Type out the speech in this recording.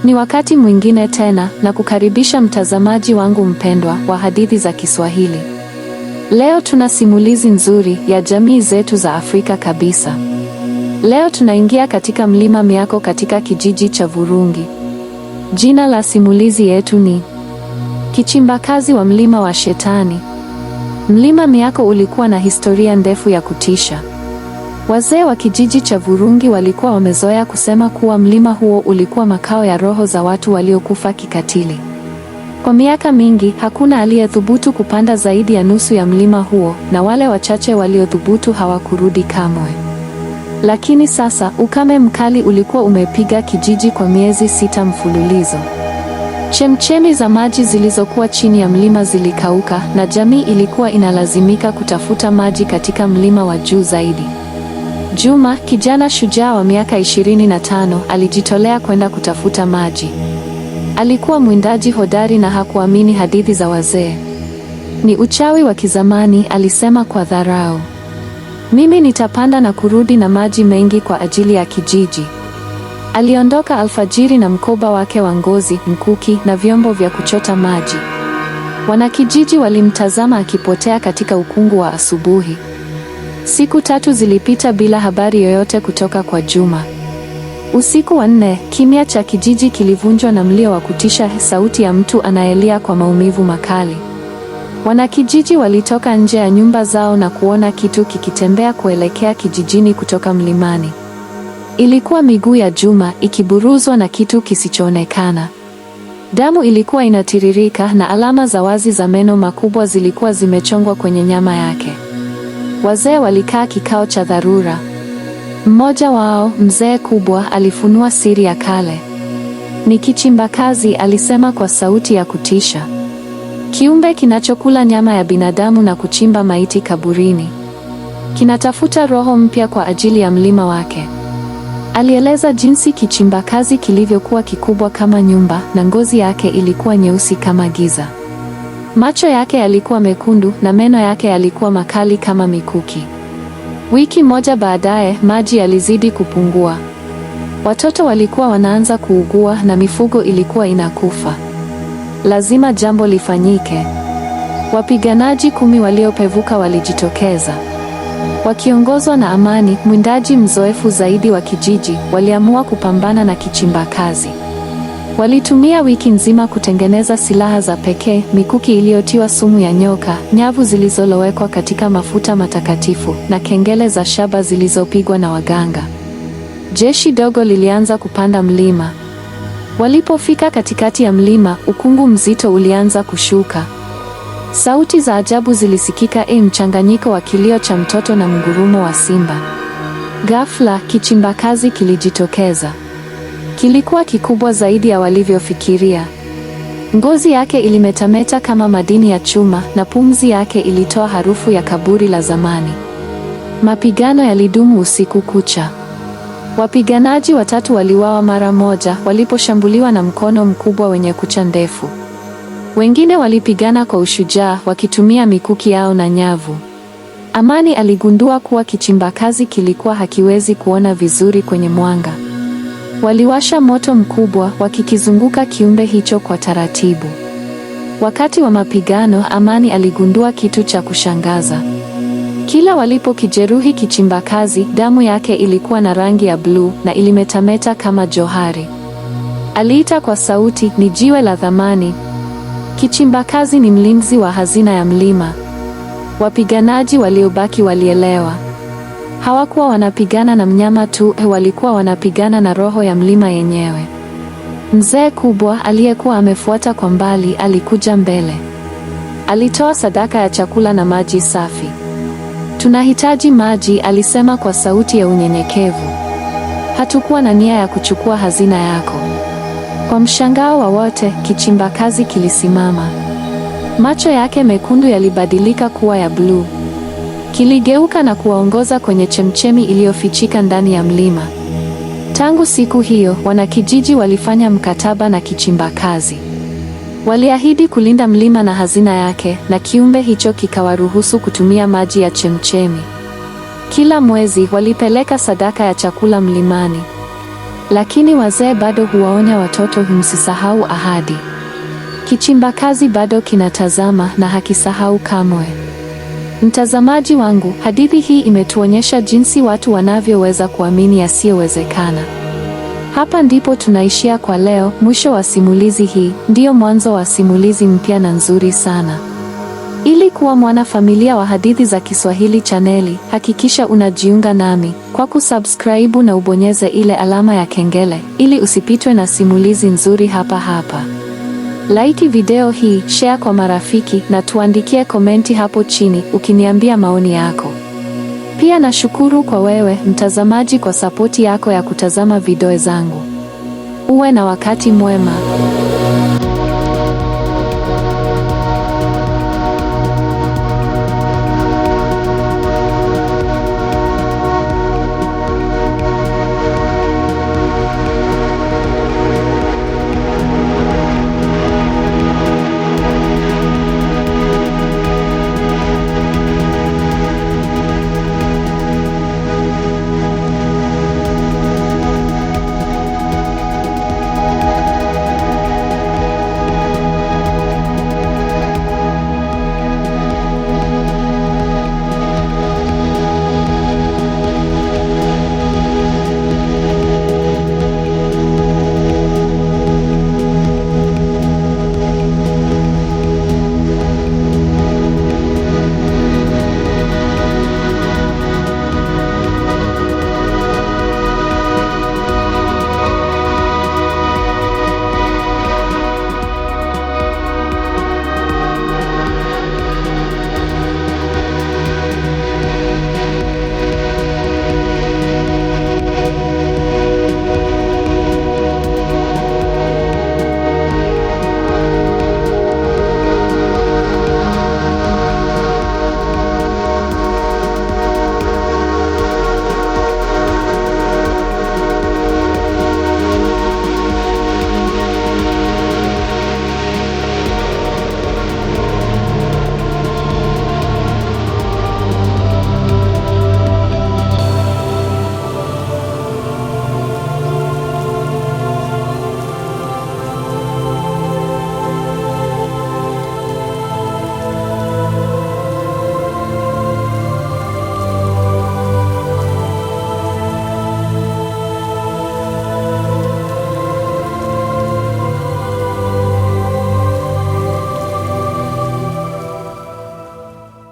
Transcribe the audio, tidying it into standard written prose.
Ni wakati mwingine tena na kukaribisha mtazamaji wangu mpendwa wa hadithi za Kiswahili. Leo tuna simulizi nzuri ya jamii zetu za Afrika kabisa. Leo tunaingia katika mlima Miako katika kijiji cha Vurungi. Jina la simulizi yetu ni Kichimbakazi wa Mlima wa Shetani. Mlima Miako ulikuwa na historia ndefu ya kutisha. Wazee wa kijiji cha Vurungi walikuwa wamezoea kusema kuwa mlima huo ulikuwa makao ya roho za watu waliokufa kikatili. Kwa miaka mingi, hakuna aliyethubutu kupanda zaidi ya nusu ya mlima huo, na wale wachache waliothubutu hawakurudi kamwe. Lakini sasa, ukame mkali ulikuwa umepiga kijiji kwa miezi 6 mfululizo. Chemchemi za maji zilizokuwa chini ya mlima zilikauka, na jamii ilikuwa inalazimika kutafuta maji katika mlima wa juu zaidi. Juma, kijana shujaa wa miaka 25, alijitolea kwenda kutafuta maji. Alikuwa mwindaji hodari na hakuamini hadithi za wazee. Ni uchawi wa kizamani, alisema kwa dharau. Mimi nitapanda na kurudi na maji mengi kwa ajili ya kijiji. Aliondoka alfajiri na mkoba wake wa ngozi, mkuki na vyombo vya kuchota maji. Wanakijiji walimtazama akipotea katika ukungu wa asubuhi. Siku 3 zilipita bila habari yoyote kutoka kwa Juma. Usiku wa 4, kimya cha kijiji kilivunjwa na mlio wa kutisha, sauti ya mtu anayelia kwa maumivu makali. Wanakijiji walitoka nje ya nyumba zao na kuona kitu kikitembea kuelekea kijijini kutoka mlimani. Ilikuwa miguu ya Juma ikiburuzwa na kitu kisichoonekana. Damu ilikuwa inatiririka na alama za wazi za meno makubwa zilikuwa zimechongwa kwenye nyama yake. Wazee walikaa kikao cha dharura. Mmoja wao, mzee kubwa, alifunua siri ya kale. Ni kichimbakazi, alisema kwa sauti ya kutisha. Kiumbe kinachokula nyama ya binadamu na kuchimba maiti kaburini. Kinatafuta roho mpya kwa ajili ya mlima wake. Alieleza jinsi kichimbakazi kilivyokuwa kikubwa kama nyumba na ngozi yake ilikuwa nyeusi kama giza. Macho yake yalikuwa mekundu na meno yake yalikuwa makali kama mikuki. Wiki moja baadaye, maji yalizidi kupungua. Watoto walikuwa wanaanza kuugua na mifugo ilikuwa inakufa. Lazima jambo lifanyike. Wapiganaji 10 waliopevuka walijitokeza. Wakiongozwa na Amani, mwindaji mzoefu zaidi wa kijiji, waliamua kupambana na kichimbakazi. Walitumia wiki nzima kutengeneza silaha za pekee, mikuki iliyotiwa sumu ya nyoka, nyavu zilizolowekwa katika mafuta matakatifu, na kengele za shaba zilizopigwa na waganga. Jeshi dogo lilianza kupanda mlima. Walipofika katikati ya mlima, ukungu mzito ulianza kushuka. Sauti za ajabu zilisikika, mchanganyiko wa kilio cha mtoto na mgurumo wa simba. Ghafla, kichimbakazi kilijitokeza. Kilikuwa kikubwa zaidi ya walivyofikiria. Ngozi yake ilimetameta kama madini ya chuma na pumzi yake ilitoa harufu ya kaburi la zamani. Mapigano yalidumu usiku kucha. Wapiganaji 3 waliuawa mara moja waliposhambuliwa na mkono mkubwa wenye kucha ndefu. Wengine walipigana kwa ushujaa wakitumia mikuki yao na nyavu. Amani aligundua kuwa kichimbakazi kilikuwa hakiwezi kuona vizuri kwenye mwanga. Waliwasha moto mkubwa wakikizunguka kiumbe hicho kwa taratibu. Wakati wa mapigano, Amani aligundua kitu cha kushangaza. Kila walipokijeruhi kichimbakazi, damu yake ilikuwa na rangi ya bluu na ilimetameta kama johari. Aliita kwa sauti, ni jiwe la thamani. Kichimbakazi ni mlinzi wa hazina ya mlima. Wapiganaji waliobaki walielewa. Hawakuwa wanapigana na mnyama tu, walikuwa wanapigana na roho ya mlima yenyewe. Mzee kubwa aliyekuwa amefuata kwa mbali alikuja mbele. Alitoa sadaka ya chakula na maji safi. Tunahitaji maji, alisema kwa sauti ya unyenyekevu. Hatukuwa na nia ya kuchukua hazina yako. Kwa mshangao wa wote, kichimbakazi kilisimama. Macho yake mekundu yalibadilika kuwa ya bluu. Kiligeuka na kuwaongoza kwenye chemchemi iliyofichika ndani ya mlima. Tangu siku hiyo, wanakijiji walifanya mkataba na kichimbakazi. Waliahidi kulinda mlima na hazina yake, na kiumbe hicho kikawaruhusu kutumia maji ya chemchemi. Kila mwezi walipeleka sadaka ya chakula mlimani. Lakini wazee bado huwaonya watoto, msisahau ahadi. Kichimbakazi bado kinatazama na hakisahau kamwe. Mtazamaji wangu, hadithi hii imetuonyesha jinsi watu wanavyoweza kuamini yasiyowezekana. Hapa ndipo tunaishia kwa leo. Mwisho wa simulizi hii ndio mwanzo wa simulizi mpya na nzuri sana. Ili kuwa mwanafamilia wa Hadithi za Kiswahili chaneli, hakikisha unajiunga nami kwa kusubscribe na ubonyeze ile alama ya kengele ili usipitwe na simulizi nzuri hapa hapa. Like video hii, share kwa marafiki na tuandikie komenti hapo chini ukiniambia maoni yako. Pia nashukuru kwa wewe mtazamaji kwa sapoti yako ya kutazama video zangu. Uwe na wakati mwema.